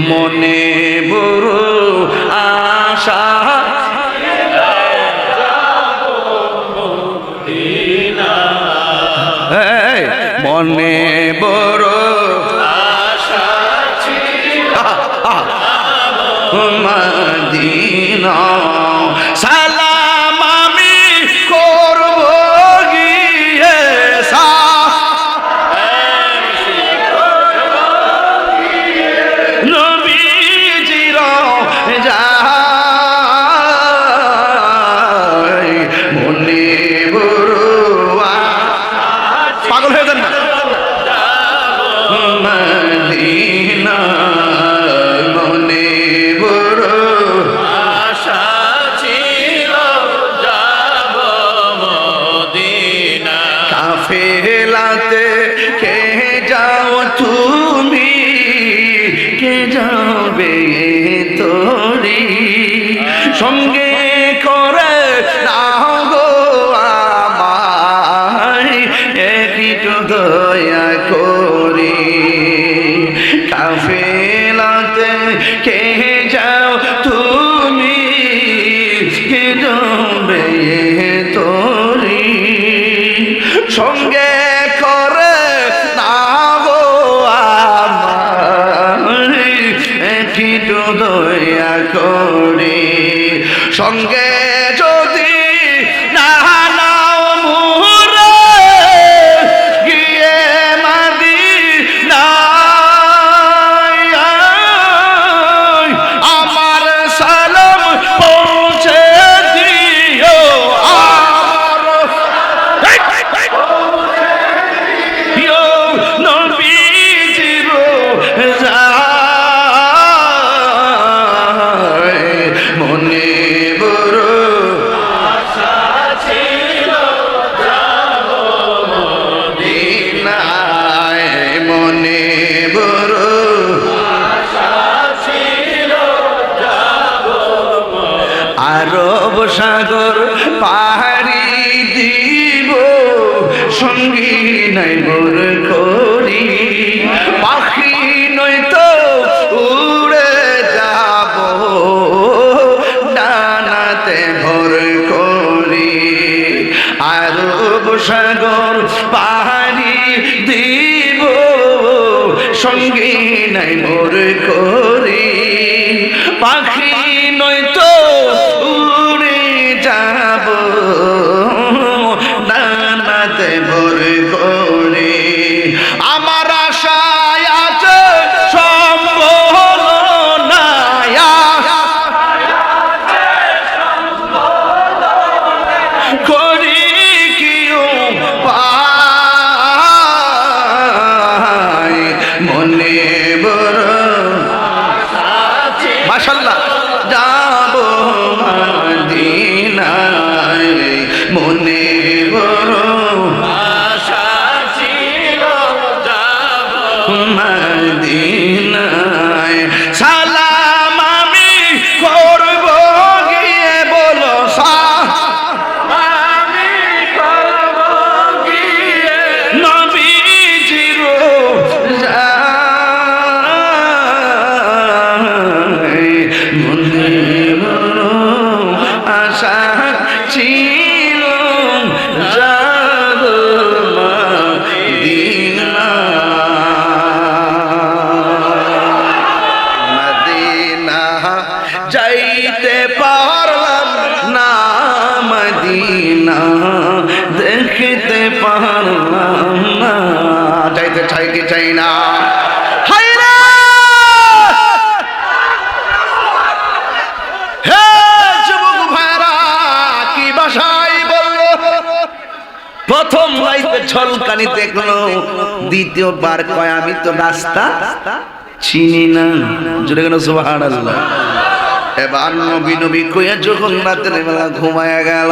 মনে বড় আশা মনে বড় আশা ছিল মদিনা সালাম আমি করব গিয়ে নবীজির যায় মনে বড় পাগল হয়ে যান না মদিনা মনে বড় আশা ছিল যাব মদিনা কাফেলাতে কে যাও তুমি কে যাবে তোরি সঙ্গে করে নাও গো আমায় একটু দয়া করি কাফেলাতে কে যাও তুমি কে যাবে তোরি সঙ্গে করে নাও গো আমায় একটু দয়া করি সঙ্গে যদি না নাও মুরে গিয়ে মদিনায় আমার সালাম পৌঁছে দিও আমার দিও নবীজির যায় মনে বড় আশা ছিল যাব মদিনায় মনে বড় আশা ছিল যাব আরব সাগর পাহাড়ি দিব সঙ্গী নাই মোর করি পাখি নয়তো উড়ে যাব ডানাতে ভর করি আরব সাগর পাহাড়ি দিব সঙ্গী নাই মোর করি পাখি নয়তো উড়ে যাব ডানাতে ভর করি আমার আশায় আছে সম্বল নায়া করি কিও পাই মনে বড় মাশাআল্লাহ যাব মদিনায় মনে বড় আশা ছিল যাব মদিনায় সালাম আমি করব গিয়ে বলো আমি করব গিয়ে নবীজির যায় মনে বড় আশা ছিল যাব মদিনা মদিনা যাইতে পারলাম না মদিনা দেখতে পারলাম না যাইতে চাই কি চাই না প্রথম রাইতে ঝলকানি দেখলো দ্বিতীয়বার কয় আমি তো রাস্তা চিনি না জোরে কেন সুবহানাল্লাহ এবার নবী নবী কইয়া যখন রাতের বেলা ঘুমায়া গেল